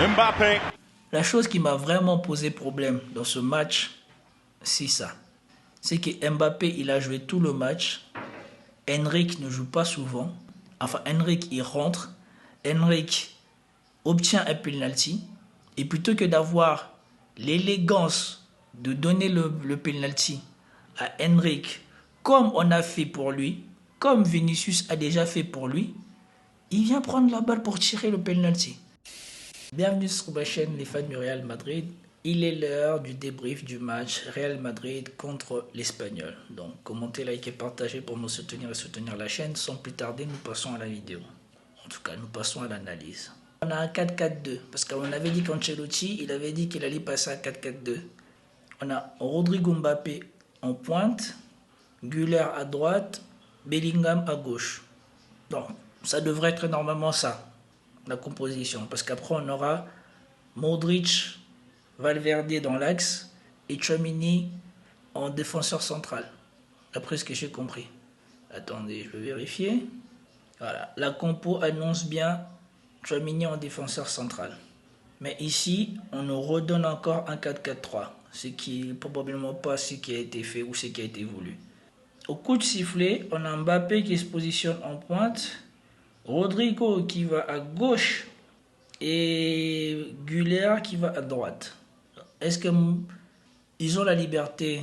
Mbappé. La chose qui m'a vraiment posé problème dans ce match, c'est ça. C'est que Mbappé, il a joué tout le match. Henrik ne joue pas souvent. Enfin, Henrik, il rentre. Henrik obtient un penalty. Et plutôt que d'avoir l'élégance de donner le penalty à Henrik, comme on a fait pour lui, comme Vinicius a déjà fait pour lui, il vient prendre la balle pour tirer le penalty. Bienvenue sur ma chaîne, les fans du Real Madrid. Il est l'heure du débrief du match Real Madrid contre l'Espagnol. Donc, commentez, likez, partagez pour me soutenir et soutenir la chaîne. Sans plus tarder, nous passons à la vidéo. En tout cas, nous passons à l'analyse. On a un 4-4-2, parce qu'on avait dit qu'Ancelotti, il avait dit qu'il allait passer à 4-4-2. On a Rodrigo Mbappé en pointe, Güler à droite, Bellingham à gauche. Donc, ça devrait être normalement ça, la composition. Parce qu'après, on aura Modric, Valverde dans l'axe et Tchouaméni en défenseur central. D'après ce que j'ai compris. Attendez, je vais vérifier. Voilà, la compo annonce bien Tchouaméni en défenseur central. Mais ici, on nous redonne encore un 4-4-3. Ce qui n'est probablement pas ce qui a été fait ou ce qui a été voulu. Au coup de sifflet, on a Mbappé qui se positionne en pointe, Rodrigo qui va à gauche et Güler qui va à droite. Est-ce qu'ils ont la liberté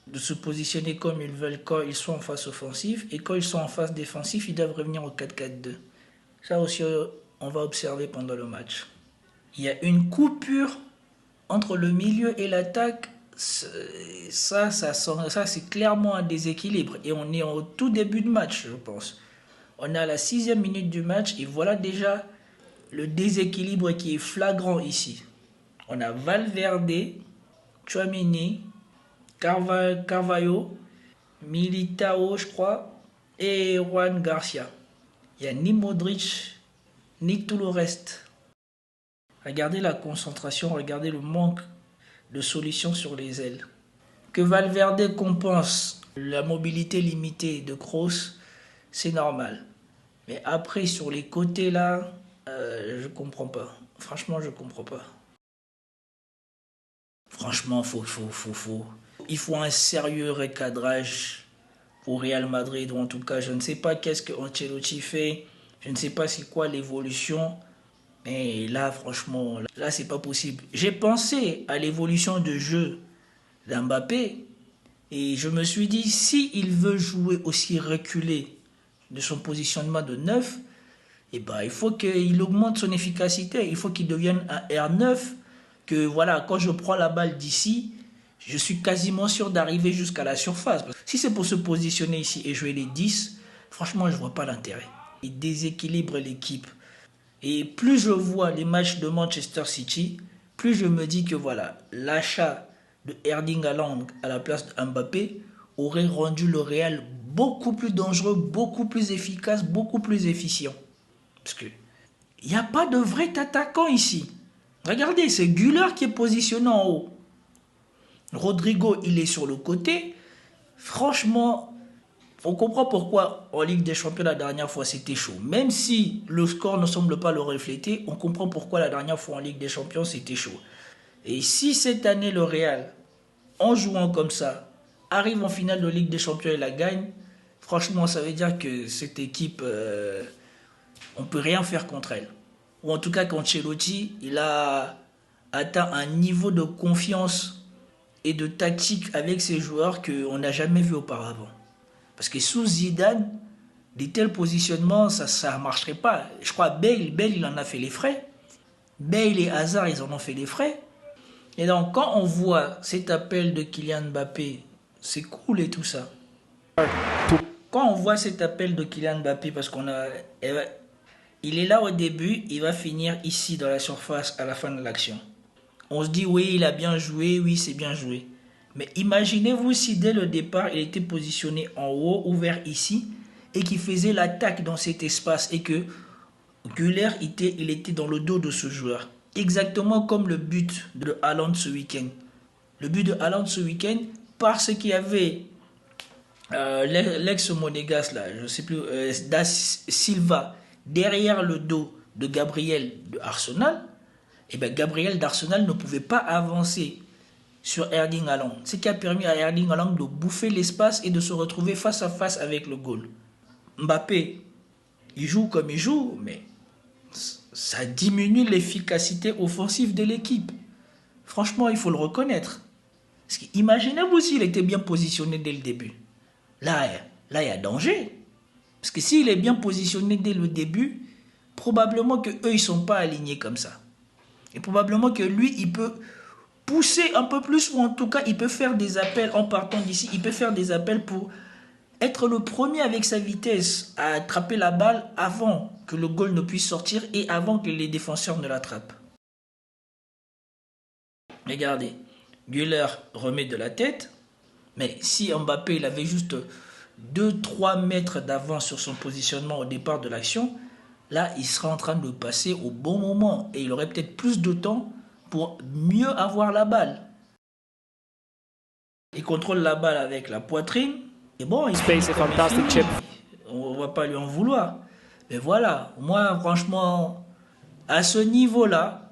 de se positionner comme ils veulent quand ils sont en phase offensive, et quand ils sont en phase défensive, ils doivent revenir au 4-4-2. Ça aussi, on va observer pendant le match. Il y a une coupure entre le milieu et l'attaque. Ça c'est clairement un déséquilibre. Et on est au tout début de match, je pense. On est à la 6e minute du match et voilà déjà le déséquilibre qui est flagrant ici. On a Valverde, Tchouaméni, Carvalho, Militao, je crois, et Juan Garcia. Il n'y a ni Modric, ni tout le reste. Regardez la concentration, regardez le manque de solutions sur les ailes. Que Valverde compense la mobilité limitée de Kroos, c'est normal. Mais après, sur les côtés là, je comprends pas. Franchement, je comprends pas. Franchement, il faut un sérieux recadrage au Real Madrid, ou en tout cas, je ne sais pas qu'est-ce que Ancelotti fait, je ne sais pas c'est quoi l'évolution, mais là, franchement, là, c'est pas possible. J'ai pensé à l'évolution de jeu d'Mbappé, et je me suis dit, si il veut jouer aussi reculé de son positionnement de 9, eh ben, il faut qu'il augmente son efficacité, il faut qu'il devienne un R9, que voilà, quand je prends la balle d'ici, je suis quasiment sûr d'arriver jusqu'à la surface. Si c'est pour se positionner ici et jouer les 10, franchement, je ne vois pas l'intérêt. Il déséquilibre l'équipe. Et plus je vois les matchs de Manchester City, plus je me dis que voilà, l'achat de Erling Haaland à la place de Mbappé aurait rendu le Real beaucoup plus dangereux, beaucoup plus efficace, beaucoup plus efficient. Parce que il n'y a pas de vrai attaquant ici. Regardez, c'est Güler qui est positionné en haut. Rodrigo, il est sur le côté. Franchement, on comprend pourquoi en Ligue des Champions la dernière fois c'était chaud. Même si le score ne semble pas le refléter, on comprend pourquoi la dernière fois en Ligue des Champions c'était chaud. Et si cette année le Real, en jouant comme ça, arrive en finale de Ligue des Champions et la gagne, franchement ça veut dire que cette équipe, on ne peut rien faire contre elle. Ou en tout cas qu'Ancelotti, il a atteint un niveau de confiance et de tactique avec ses joueurs qu'on n'a jamais vu auparavant. Parce que sous Zidane, des tels positionnements, ça ne marcherait pas. Je crois Bale, il en a fait les frais. Bale et Hazard, ils en ont fait les frais. Et donc, quand on voit cet appel de Kylian Mbappé, c'est cool et tout ça. Quand on voit cet appel de Kylian Mbappé, parce qu'on a... Il est là au début, il va finir ici dans la surface à la fin de l'action. On se dit, oui, il a bien joué, oui, c'est bien joué. Mais imaginez-vous si dès le départ, il était positionné en haut, ouvert ici, et qu'il faisait l'attaque dans cet espace, et que Güler, il était dans le dos de ce joueur. Exactement comme le but de Haaland ce week-end. Le but de Haaland ce week-end, parce qu'il y avait l'ex-monégasque, là, je ne sais plus, Da Silva, derrière le dos de Gabriel de Arsenal. Et bien Gabriel d'Arsenal ne pouvait pas avancer sur Erling Haaland. Ce qui a permis à Erling Haaland de bouffer l'espace et de se retrouver face à face avec le goal. Mbappé, il joue comme il joue, mais ça diminue l'efficacité offensive de l'équipe. Franchement, il faut le reconnaître. Parce que imaginez-vous s'il était bien positionné dès le début. Là, il y a danger. Parce que s'il est bien positionné dès le début, probablement qu'eux, ils ne sont pas alignés comme ça. Et probablement que lui, il peut pousser un peu plus, ou en tout cas, il peut faire des appels en partant d'ici. Il peut faire des appels pour être le premier avec sa vitesse à attraper la balle avant que le goal ne puisse sortir et avant que les défenseurs ne l'attrapent. Regardez, Güler remet de la tête, mais si Mbappé il avait juste 2-3 mètres d'avance sur son positionnement au départ de l'action, là il serait en train de passer au bon moment et il aurait peut-être plus de temps pour mieux avoir la balle. Il contrôle la balle avec la poitrine et bon, il Space est fantastique, Chip. On va pas lui en vouloir. Mais voilà, moi franchement, à ce niveau-là,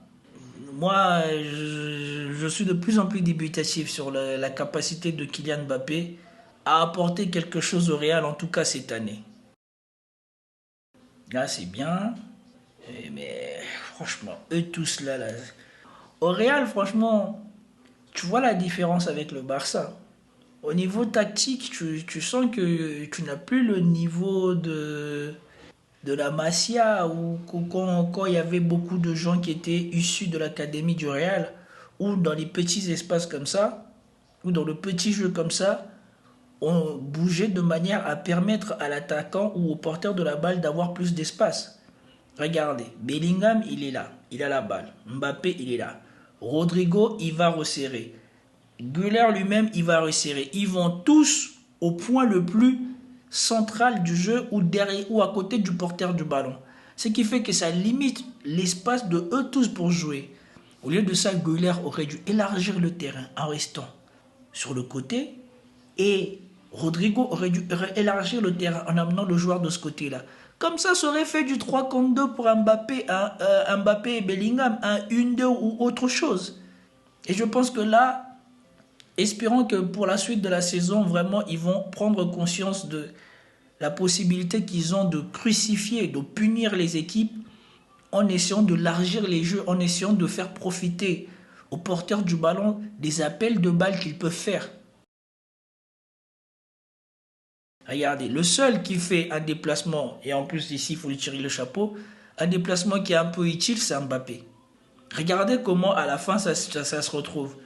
moi je suis de plus en plus dubitatif sur la capacité de Kylian Mbappé à apporter quelque chose au Real, en tout cas cette année. Là c'est bien, mais franchement, eux tous là, au Real franchement, tu vois la différence avec le Barça. Au niveau tactique, tu sens que tu n'as plus le niveau de la Masia, ou quand il y avait beaucoup de gens qui étaient issus de l'académie du Real, ou dans les petits espaces comme ça, ou dans le petit jeu comme ça, on bougeait de manière à permettre à l'attaquant ou au porteur de la balle d'avoir plus d'espace. Regardez, Bellingham, il est là, il a la balle. Mbappé, il est là. Rodrigo, il va resserrer. Güler lui-même, il va resserrer. Ils vont tous au point le plus central du jeu ou derrière ou à côté du porteur du ballon. Ce qui fait que ça limite l'espace de eux tous pour jouer. Au lieu de ça, Güler aurait dû élargir le terrain en restant sur le côté et Rodrigo aurait dû élargir le terrain en amenant le joueur de ce côté-là. Comme ça aurait fait du 3 contre 2 pour Mbappé, Mbappé et Bellingham, un 1-2 ou autre chose. Et je pense que là, espérons que pour la suite de la saison, vraiment, ils vont prendre conscience de la possibilité qu'ils ont de crucifier, de punir les équipes en essayant de largir les jeux, en essayant de faire profiter aux porteurs du ballon des appels de balles qu'ils peuvent faire. Regardez, le seul qui fait un déplacement, et en plus ici il faut lui tirer le chapeau, un déplacement qui est un peu utile, c'est Mbappé. Regardez comment à la fin ça se retrouve.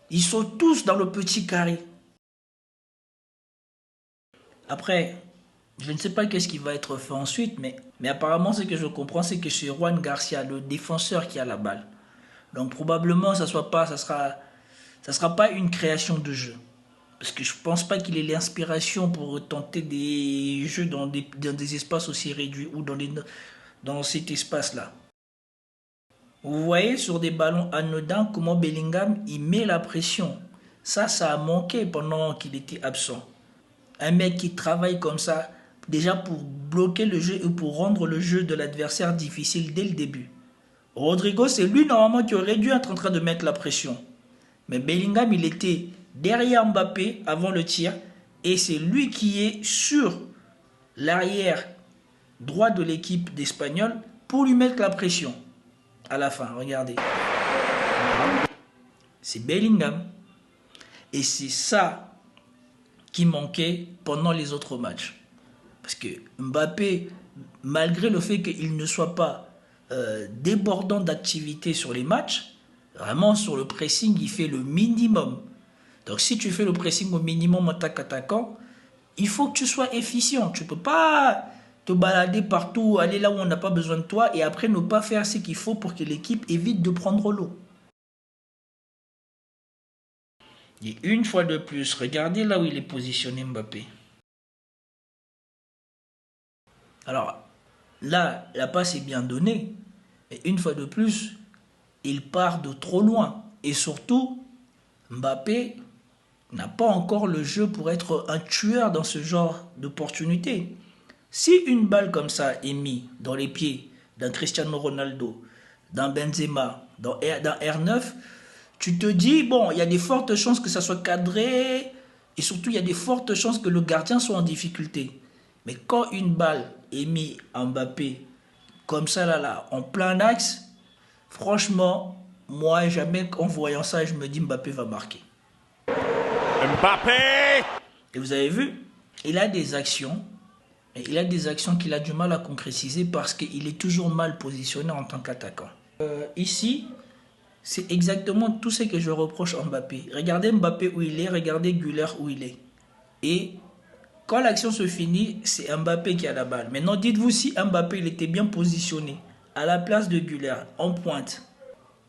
Ils sont tous dans le petit carré. Après, je ne sais pas qu'est-ce qui va être fait ensuite, mais apparemment ce que je comprends, c'est que c'est Juan Garcia, le défenseur, qui a la balle. Donc probablement ça sera pas une création de jeu. Parce que je ne pense pas qu'il ait l'inspiration pour tenter des jeux dans des espaces aussi réduits ou dans cet espace-là. Vous voyez sur des ballons anodins comment Bellingham il met la pression. Ça a manqué pendant qu'il était absent. Un mec qui travaille comme ça, déjà pour bloquer le jeu et pour rendre le jeu de l'adversaire difficile dès le début. Rodrigo, c'est lui normalement qui aurait dû être en train de mettre la pression. Mais Bellingham, il était derrière Mbappé avant le tir et c'est lui qui est sur l'arrière droit de l'équipe d'Espagnol pour lui mettre la pression. À la fin, regardez. C'est Bellingham. Et c'est ça qui manquait pendant les autres matchs. Parce que Mbappé, malgré le fait qu'il ne soit pas débordant d'activité sur les matchs, vraiment sur le pressing, il fait le minimum. Donc si tu fais le pressing au minimum en tant qu'attaquant, il faut que tu sois efficient. Tu ne peux pas te balader partout, aller là où on n'a pas besoin de toi et après ne pas faire ce qu'il faut pour que l'équipe évite de prendre l'eau. Et une fois de plus, regardez là où il est positionné Mbappé. Alors là, la passe est bien donnée. Mais une fois de plus, il part de trop loin. Et surtout, Mbappé n'a pas encore le jeu pour être un tueur dans ce genre d'opportunité. Si une balle comme ça est mise dans les pieds d'un Cristiano Ronaldo, dans Benzema, dans R9, tu te dis, bon, il y a des fortes chances que ça soit cadré, et surtout, il y a des fortes chances que le gardien soit en difficulté. Mais quand une balle est mise à Mbappé, comme ça, là, en plein axe, franchement, moi, jamais en voyant ça, je me dis Mbappé va marquer. Mbappé! Et vous avez vu, il a des actions, et il a des actions qu'il a du mal à concrétiser parce qu'il est toujours mal positionné en tant qu'attaquant. Ici, c'est exactement tout ce que je reproche à Mbappé. Regardez Mbappé où il est, regardez Güler où il est. Et quand l'action se finit, c'est Mbappé qui a la balle. Maintenant, dites-vous si Mbappé il était bien positionné à la place de Güler, en pointe,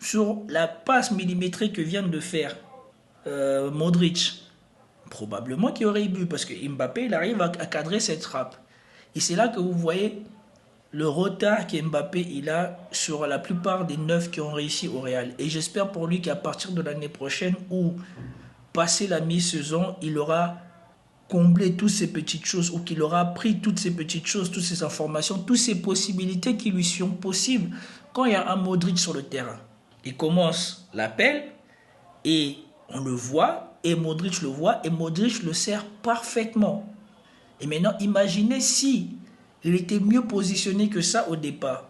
sur la passe millimétrée que vient de faire Modric, probablement qu'il aurait eu but parce que Mbappé il arrive à cadrer cette frappe. Et c'est là que vous voyez le retard qu'Mbappé il a sur la plupart des 9 qui ont réussi au Real. Et j'espère pour lui qu'à partir de l'année prochaine ou passé la mi-saison, il aura comblé toutes ces petites choses ou qu'il aura pris toutes ces petites choses, toutes ces informations, toutes ces possibilités qui lui sont possibles quand il y a un Modric sur le terrain. Il commence l'appel et on le voit et Modric le voit et Modric le sert parfaitement. Et maintenant, imaginez si il était mieux positionné que ça au départ.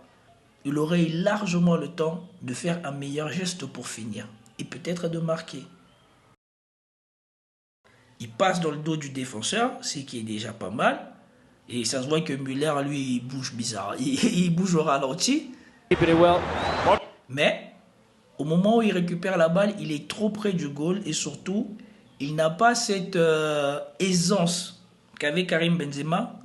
Il aurait eu largement le temps de faire un meilleur geste pour finir et peut-être de marquer. Il passe dans le dos du défenseur, ce qui est déjà pas mal. Et ça se voit que Müller, lui, il bouge bizarre. Il bouge au ralenti. Mais au moment où il récupère la balle, il est trop près du goal et surtout, il n'a pas cette aisance qu'avait Karim Benzema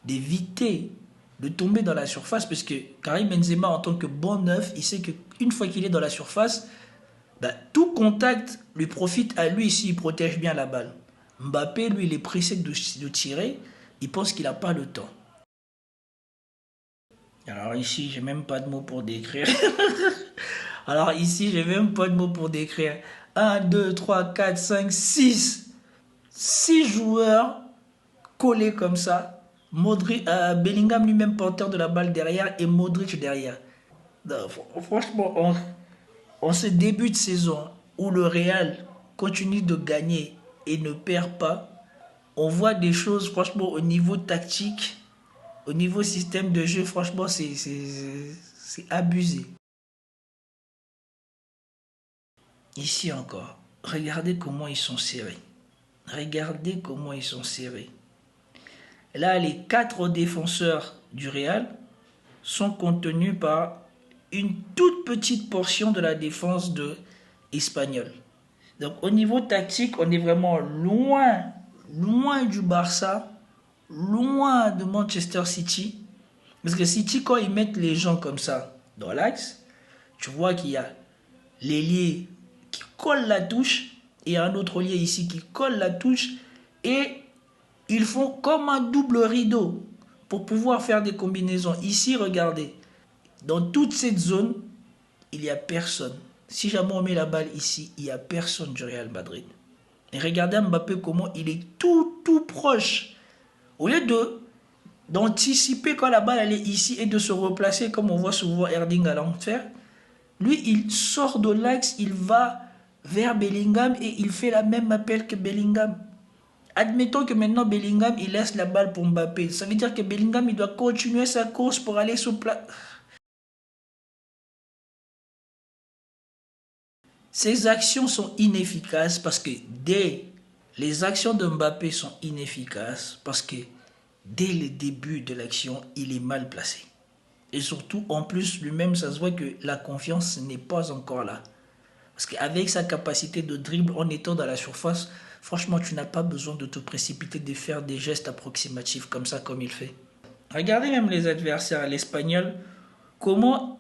d'éviter de tomber dans la surface parce que Karim Benzema, en tant que bon neuf, il sait qu'une fois qu'il est dans la surface, tout contact lui profite à lui s'il protège bien la balle. Mbappé, lui, il est pressé de tirer, il pense qu'il n'a pas le temps. Alors ici, j'ai même pas de mots pour décrire. Alors ici, j'ai même pas de mots pour décrire. 1, 2, 3, 4, 5, 6. 6 joueurs collés comme ça. Bellingham lui-même porteur de la balle derrière et Modric derrière. Non, franchement, en ce début de saison où le Real continue de gagner et ne perd pas, on voit des choses franchement au niveau tactique, au niveau système de jeu, franchement c'est abusé. Ici encore, regardez comment ils sont serrés. Regardez comment ils sont serrés. Là, les 4 défenseurs du Real sont contenus par une toute petite portion de la défense espagnole. Donc au niveau tactique, on est vraiment loin du Barça, loin de Manchester City. Parce que City, quand ils mettent les gens comme ça dans l'axe, tu vois qu'il y a l'ailier qui colle la touche et un autre ailier ici qui colle la touche et ils font comme un double rideau pour pouvoir faire des combinaisons. Ici, regardez, dans toute cette zone, il n'y a personne. Si jamais on met la balle ici, il n'y a personne du Real Madrid. Et regardez Mbappé comment il est tout proche. Au lieu d'anticiper quand la balle elle est ici et de se replacer comme on voit souvent Erling Haaland faire, lui il sort de l'axe, il va vers Bellingham et il fait la même appel que Bellingham. Admettons que maintenant Bellingham il laisse la balle pour Mbappé. Ça veut dire que Bellingham il doit continuer sa course pour aller sur place. Ces actions sont inefficaces parce que les actions de Mbappé sont inefficaces parce que dès le début de l'action, il est mal placé. Et surtout, en plus, lui-même, ça se voit que la confiance n'est pas encore là. Parce qu'avec sa capacité de dribble en étant dans la surface, franchement, tu n'as pas besoin de te précipiter, de faire des gestes approximatifs comme ça, comme il fait. Regardez même les adversaires, l'Espagnol, comment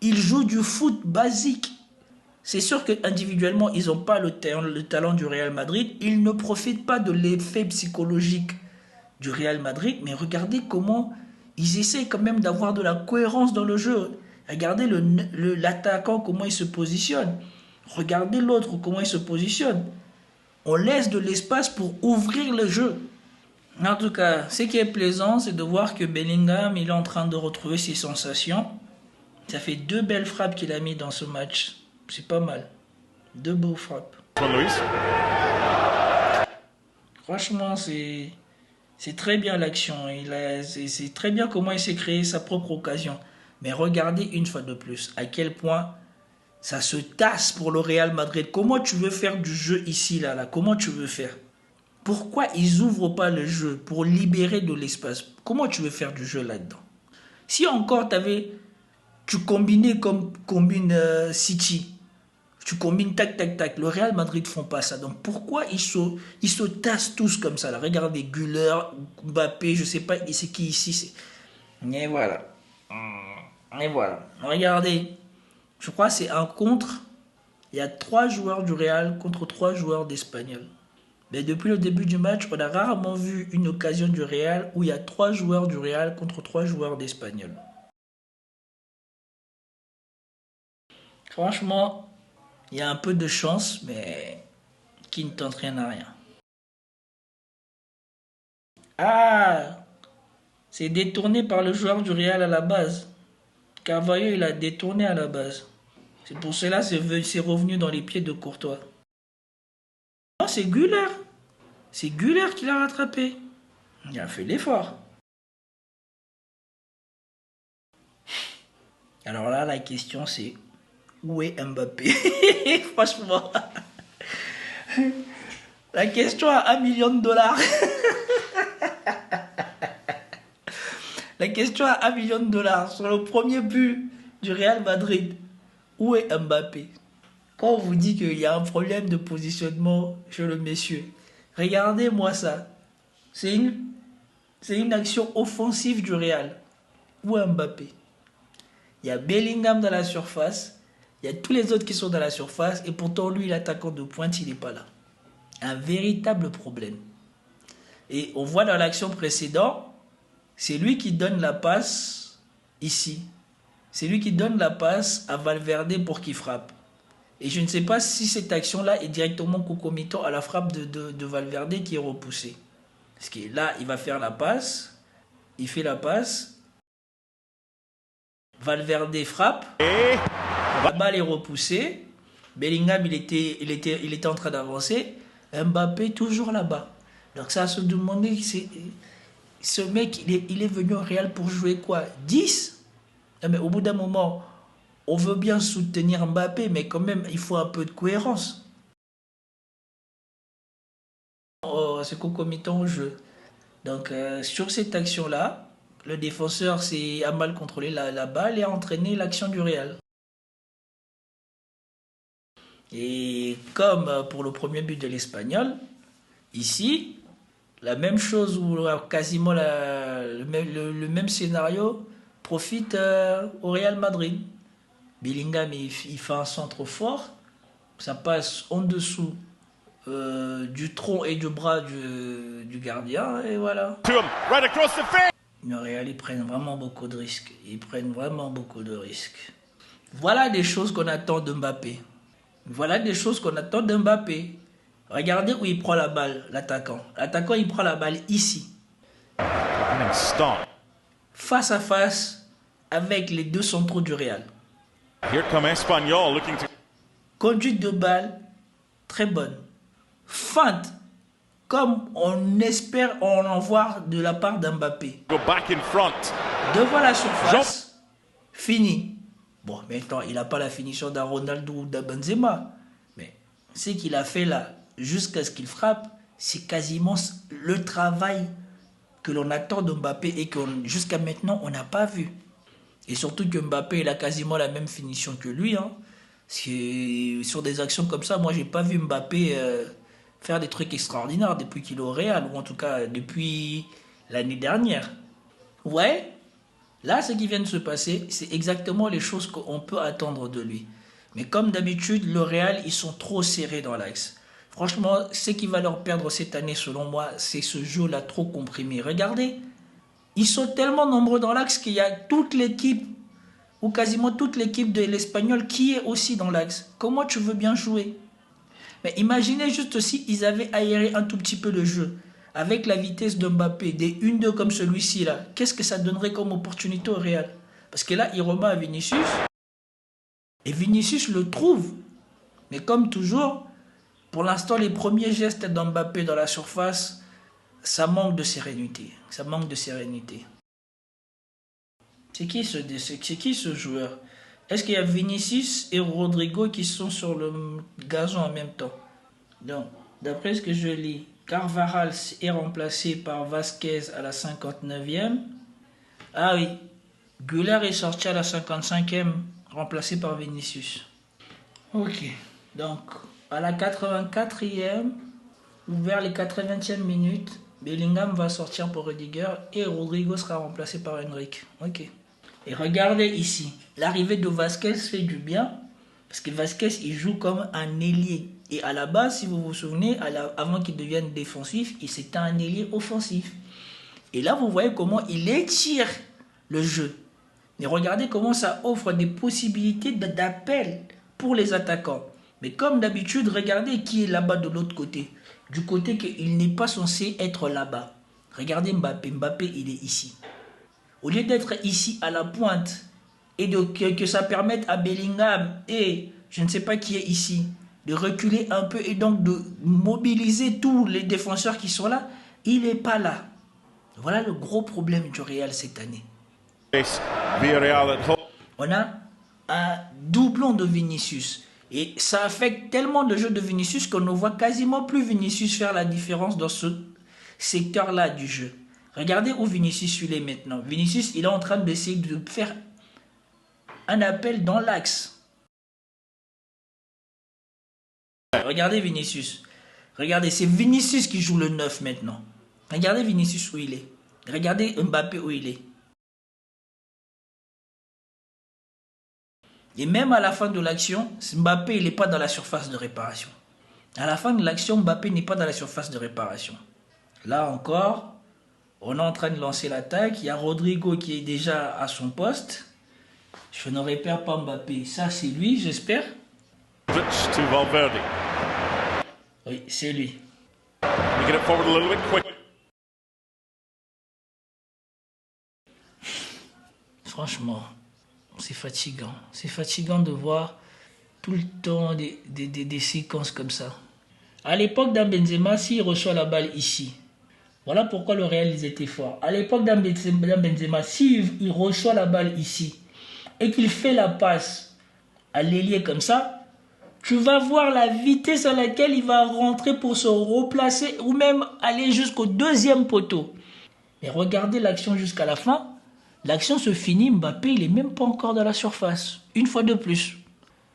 ils jouent du foot basique. C'est sûr qu'individuellement, ils n'ont pas le talent du Real Madrid. Ils ne profitent pas de l'effet psychologique du Real Madrid. Mais regardez comment ils essayent quand même d'avoir de la cohérence dans le jeu. Regardez l'attaquant, comment il se positionne. Regardez l'autre, comment il se positionne. On laisse de l'espace pour ouvrir le jeu. En tout cas, ce qui est plaisant, c'est de voir que Bellingham il est en train de retrouver ses sensations. Ça fait 2 belles frappes qu'il a mis dans ce match. C'est pas mal. 2 beaux frappes. Franchement, c'est très bien l'action. C'est très bien comment il s'est créé sa propre occasion. Mais regardez une fois de plus à quel point ça se tasse pour le Real Madrid. Comment tu veux faire du jeu ici, là? Comment tu veux faire? Pourquoi ils ouvrent pas le jeu pour libérer de l'espace? Comment tu veux faire du jeu là-dedans? Si encore tu combinais comme combine City, tu combines tac tac tac, le Real Madrid font pas ça. Donc pourquoi ils se tassent tous comme ça là? Regardez Güler, Mbappé, je sais pas c'est qui ici. Et voilà. Et voilà. Regardez. Je crois que c'est un contre. Il y a 3 joueurs du Real contre 3 joueurs d'Espagnol. Mais depuis le début du match, on a rarement vu une occasion du Real où il y a 3 joueurs du Real contre 3 joueurs d'Espagnol. Franchement, il y a un peu de chance, mais qui ne tente rien à rien. Ah, c'est détourné par le joueur du Real à la base. Carvalho, il a détourné à la base. C'est pour cela que c'est revenu dans les pieds de Courtois. Non, c'est Güler. C'est Güler qui l'a rattrapé. Il a fait l'effort. Alors là, la question c'est où est Mbappé? Franchement. La question à 1 million de dollars. La question à 1 million de dollars sur le premier but du Real Madrid. Où est Mbappé? Quand on vous dit qu'il y a un problème de positionnement chez le monsieur, regardez-moi ça. C'est une action offensive du Real. Où est Mbappé? Il y a Bellingham dans la surface. Il y a tous les autres qui sont dans la surface. Et pourtant, lui, l'attaquant de pointe, il n'est pas là. Un véritable problème. Et on voit dans l'action précédente, c'est lui qui donne la passe ici. C'est lui qui donne la passe à Valverde pour qu'il frappe. Et je ne sais pas si cette action-là est directement concomitante à la frappe de Valverde qui est repoussée. Parce que là, il va faire la passe. Il fait la passe. Valverde frappe. La balle est repoussée. Bellingham, il était en train d'avancer. Mbappé, toujours là-bas. Donc ça se demandait, ce mec, il est venu au Real pour jouer quoi? 10? Mais au bout d'un moment, on veut bien soutenir Mbappé, mais quand même, il faut un peu de cohérence. C'est concomitant au jeu. Donc, sur cette action-là, le défenseur a mal contrôlé la balle et a entraîné l'action du Real. Et comme pour le premier but de l'Espagnol, ici, la même chose où quasiment le même scénario profite au Real Madrid. Bellingham, il fait un centre fort, ça passe en dessous du tronc et du bras du gardien, et voilà. Le Real, ils prennent vraiment beaucoup de risques. Voilà des choses qu'on attend de Mbappé. Regardez où il prend la balle, l'attaquant. L'attaquant, il prend la balle ici. Face à face avec les 2 centraux du Real. Conduite de balle, très bonne. Feinte, comme on espère en voir de la part d'Mbappé. Devant la surface, fini. Bon, maintenant, il n'a pas la finition d'un Ronaldo ou d'un Benzema. Mais ce qu'il a fait là, jusqu'à ce qu'il frappe, c'est quasiment le travail que l'on attend de Mbappé et que jusqu'à maintenant, on n'a pas vu. Et surtout que Mbappé, il a quasiment la même finition que lui. Sur des actions comme ça, moi, j'ai pas vu Mbappé faire des trucs extraordinaires depuis qu'il est au Real, ou en tout cas depuis l'année dernière. Ouais, là, ce qui vient de se passer, c'est exactement les choses qu'on peut attendre de lui. Mais comme d'habitude, le Real, ils sont trop serrés dans l'axe. Franchement, ce qui va leur perdre cette année, selon moi, c'est ce jeu-là trop comprimé. Regardez, ils sont tellement nombreux dans l'axe qu'il y a toute l'équipe, ou quasiment toute l'équipe de l'Espagnol qui est aussi dans l'axe. Comment tu veux bien jouer? Mais imaginez juste si ils avaient aéré un tout petit peu le jeu. Avec la vitesse de Mbappé, des 1-2 comme celui-ci là, qu'est-ce que ça donnerait comme opportunité au Real? Parce que là, il remet à Vinicius. Et Vinicius le trouve. Mais comme toujours, pour l'instant, les premiers gestes d'Mbappé dans la surface, ça manque de sérénité. Ça manque de sérénité. C'est qui ce joueur? Est-ce qu'il y a Vinicius et Rodrigo qui sont sur le gazon en même temps? Donc, d'après ce que je lis, Carvajal est remplacé par Vasquez à la 59e. Ah oui, Güler est sorti à la 55e, remplacé par Vinicius. Ok, donc à la 84e, ou vers les 80e minutes, Bellingham va sortir pour Rudiger et Rodrigo sera remplacé par Henrik. Ok. Et regardez ici, l'arrivée de Vasquez fait du bien, parce que Vasquez, il joue comme un ailier. Et à la base, si vous vous souvenez, avant qu'il devienne défensif, c'était un ailier offensif. Et là, vous voyez comment il étire le jeu. Et regardez comment ça offre des possibilités d'appel pour les attaquants. Mais comme d'habitude, regardez qui est là-bas de l'autre côté. Du côté qu'il n'est pas censé être là-bas. Regardez Mbappé. Mbappé, il est ici. Au lieu d'être ici à la pointe et que ça permette à Bellingham et je ne sais pas qui est ici de reculer un peu et donc de mobiliser tous les défenseurs qui sont là, il n'est pas là. Voilà le gros problème du Real cette année. On a un doublon de Vinicius. Et ça affecte tellement le jeu de Vinicius qu'on ne voit quasiment plus Vinicius faire la différence dans ce secteur-là du jeu. Regardez où Vinicius il est maintenant. Vinicius, il est en train d'essayer de faire un appel dans l'axe. Regardez Vinicius. Regardez, c'est Vinicius qui joue le 9 maintenant. Regardez Vinicius où il est. Regardez Mbappé où il est. Et même à la fin de l'action, Mbappé il n'est pas dans la surface de réparation. À la fin de l'action, Mbappé n'est pas dans la surface de réparation. Là encore, on est en train de lancer l'attaque. Il y a Rodrigo qui est déjà à son poste. Je ne répère pas Mbappé. Ça, c'est lui, j'espère. Oui, c'est lui. Franchement, c'est fatigant. C'est fatigant de voir tout le temps des séquences comme ça. À l'époque d'un Benzema, s'il reçoit la balle ici, voilà pourquoi le Real ils étaient forts. À l'époque d'un Benzema, s'il reçoit la balle ici et qu'il fait la passe à l'ailier comme ça, tu vas voir la vitesse à laquelle il va rentrer pour se replacer ou même aller jusqu'au deuxième poteau. Mais regardez l'action jusqu'à la fin. L'action se finit, Mbappé il n'est même pas encore dans la surface. Une fois de plus.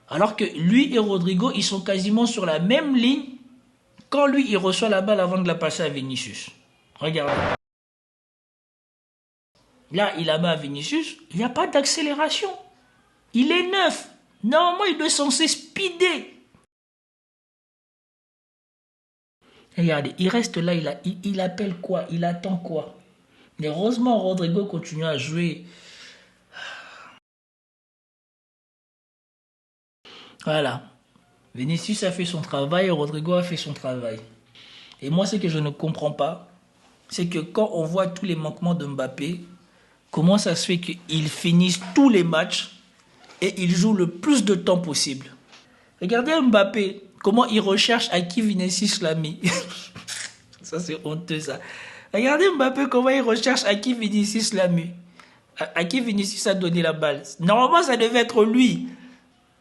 Alors que lui et Rodrigo, ils sont quasiment sur la même ligne quand lui, il reçoit la balle avant de la passer à Vinicius. Regardez. Là, il la met à Vinicius, il n'y a pas d'accélération. Il est neuf. Normalement, il est censé speeder. Regardez, il reste là, il appelle quoi? Il attend quoi? Mais heureusement, Rodrigo continue à jouer. Voilà. Vinicius a fait son travail et Rodrigo a fait son travail. Et moi, ce que je ne comprends pas, c'est que quand on voit tous les manquements de Mbappé, comment ça se fait qu'il finisse tous les matchs et il joue le plus de temps possible? Regardez Mbappé, comment il recherche à qui Vinicius l'a mis. Ça, c'est honteux, ça. Regardez Mbappé, comment il recherche à qui Vinicius l'a mis. À qui Vinicius a donné la balle. Normalement, ça devait être lui.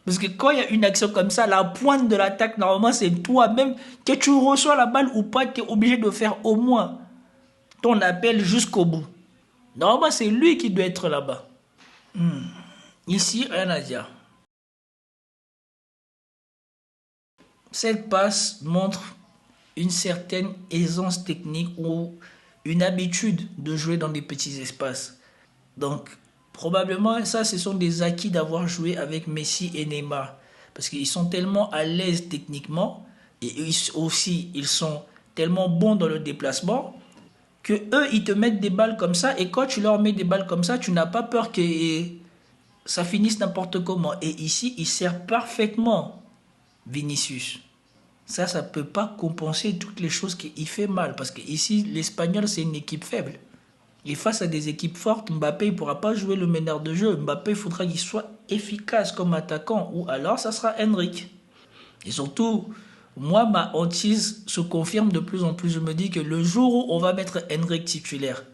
Parce que quand il y a une action comme ça, la pointe de l'attaque, normalement, c'est toi. Même que tu reçois la balle ou pas, tu es obligé de faire au moins ton appel jusqu'au bout. Normalement, c'est lui qui doit être là-bas. Ici, rien à dire. Cette passe montre une certaine aisance technique ou une habitude de jouer dans des petits espaces. Donc, probablement, ça, ce sont des acquis d'avoir joué avec Messi et Neymar. Parce qu'ils sont tellement à l'aise techniquement et aussi, ils sont tellement bons dans le déplacement que eux, ils te mettent des balles comme ça et quand tu leur mets des balles comme ça, tu n'as pas peur que ça finisse n'importe comment. Et ici, il sert parfaitement Vinicius. Ça ne peut pas compenser toutes les choses qu'il fait mal. Parce que ici, l'Espagnol, c'est une équipe faible. Et face à des équipes fortes, Mbappé ne pourra pas jouer le meneur de jeu. Mbappé, il faudra qu'il soit efficace comme attaquant. Ou alors, ça sera Henrik. Et surtout, moi, ma hantise se confirme de plus en plus. Je me dis que le jour où on va mettre Henrik titulaire,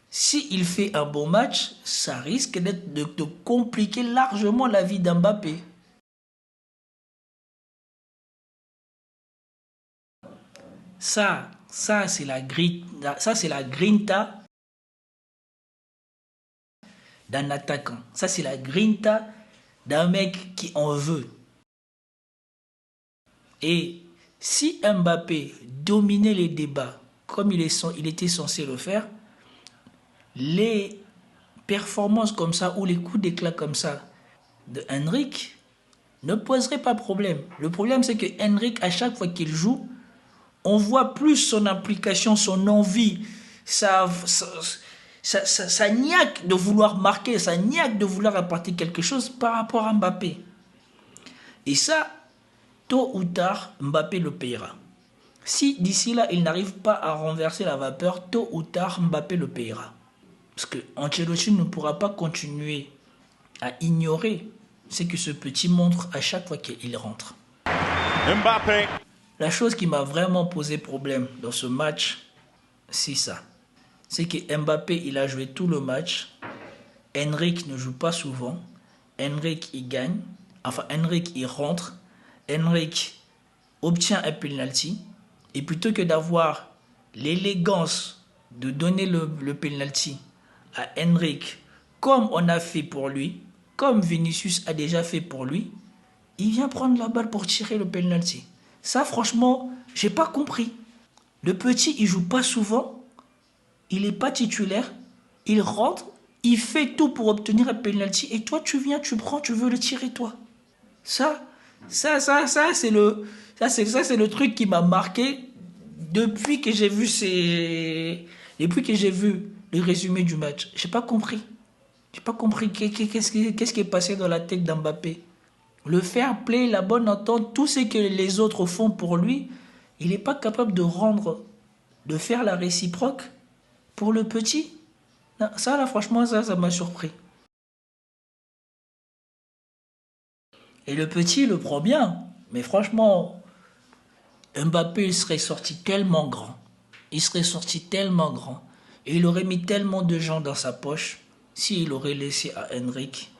s'il fait un bon match, ça risque de compliquer largement la vie d'Mbappé. Ça c'est la grinta d'un attaquant. Ça, c'est la grinta d'un mec qui en veut. Et si Mbappé dominait les débats comme il était censé le faire, les performances comme ça ou les coups d'éclat comme ça de Henrik ne poseraient pas problème. Le problème, c'est que Henrik, à chaque fois qu'il joue, on voit plus son implication, son envie, sa niaque de vouloir marquer, sa niaque de vouloir apporter quelque chose par rapport à Mbappé. Et ça, tôt ou tard, Mbappé le payera. Si d'ici là, il n'arrive pas à renverser la vapeur, tôt ou tard, Mbappé le payera. Parce que Ancelotti ne pourra pas continuer à ignorer ce que ce petit montre à chaque fois qu'il rentre. Mbappé. La chose qui m'a vraiment posé problème dans ce match, c'est ça. C'est que Mbappé, il a joué tout le match. Henrik ne joue pas souvent. Henrik, il gagne. Enfin, Henrik, il rentre. Henrik obtient un penalty. Et plutôt que d'avoir l'élégance de donner le penalty à Henrik, comme on a fait pour lui, comme Vinicius a déjà fait pour lui, il vient prendre la balle pour tirer le penalty. Ça, franchement, j'ai pas compris. Le petit, il joue pas souvent. Il n'est pas titulaire. Il rentre. Il fait tout pour obtenir un penalty. Et toi, tu viens, tu prends, tu veux le tirer, toi. Ça, c'est le truc qui m'a marqué depuis que j'ai vu le résumé du match. J'ai pas compris. J'ai pas compris qu'est-ce qui est passé dans la tête d'Mbappé. Le fair play, la bonne entente, tout ce que les autres font pour lui, il n'est pas capable de faire la réciproque pour le petit. Non, ça là, franchement, ça m'a surpris. Et le petit, il le prend bien. Mais franchement, Mbappé, il serait sorti tellement grand. Il serait sorti tellement grand. Et il aurait mis tellement de gens dans sa poche s'il aurait laissé à Henrik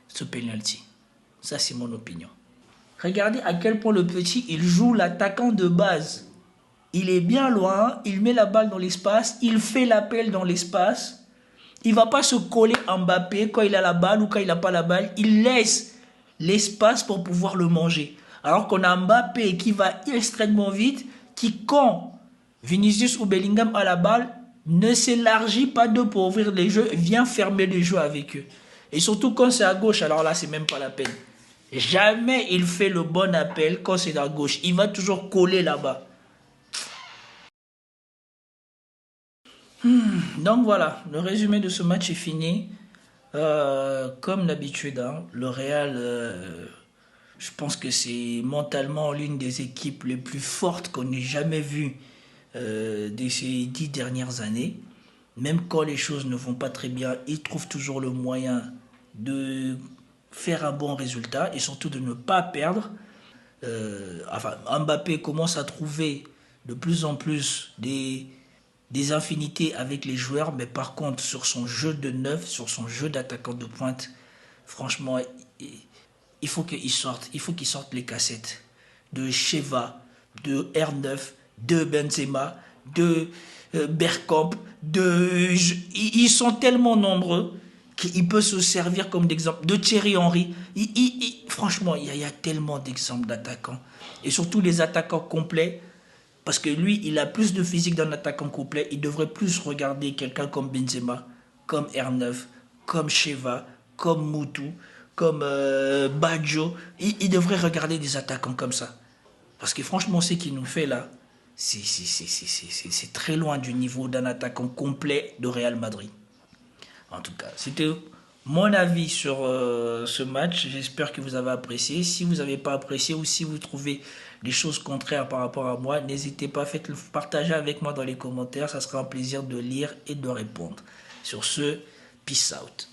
ce penalty. Ça, c'est mon opinion. Regardez à quel point le petit, il joue l'attaquant de base. Il est bien loin, il met la balle dans l'espace, il fait l'appel dans l'espace. Il ne va pas se coller à Mbappé quand il a la balle ou quand il n'a pas la balle. Il laisse l'espace pour pouvoir le manger. Alors qu'on a Mbappé qui va extrêmement vite, qui quand Vinicius ou Bellingham a la balle, ne s'élargit pas d'eux pour ouvrir les jeux, vient fermer les jeux avec eux. Et surtout quand c'est à gauche, alors là, c'est même pas la peine. Jamais il fait le bon appel quand c'est à gauche. Il va toujours coller là-bas. Donc voilà, le résumé de ce match est fini. Comme d'habitude, hein, le Real, je pense que c'est mentalement l'une des équipes les plus fortes qu'on ait jamais vues de ces 10 dernières années. Même quand les choses ne vont pas très bien, ils trouvent toujours le moyen de faire un bon résultat et surtout de ne pas perdre. Mbappé commence à trouver de plus en plus des infinités avec les joueurs, mais par contre, sur son jeu de neuf, sur son jeu d'attaquant de pointe, franchement, il faut qu'il sorte. Il faut qu'il sorte les cassettes de Sheva, de R9, de Benzema, de Bergkamp. Ils sont tellement nombreux qu'il peut se servir comme d'exemple. De Thierry Henry. Franchement, il y a tellement d'exemples d'attaquants. Et surtout les attaquants complets. Parce que lui, il a plus de physique d'un attaquant complet. Il devrait plus regarder quelqu'un comme Benzema, comme R9, comme Sheva, comme Moutou, comme Baggio. Il devrait regarder des attaquants comme ça. Parce que franchement, ce qu'il nous fait là, c'est très loin du niveau d'un attaquant complet de Real Madrid. En tout cas, c'était mon avis sur ce match. J'espère que vous avez apprécié. Si vous n'avez pas apprécié ou si vous trouvez des choses contraires par rapport à moi, n'hésitez pas, faites-le partager avec moi dans les commentaires. Ça sera un plaisir de lire et de répondre. Sur ce, peace out.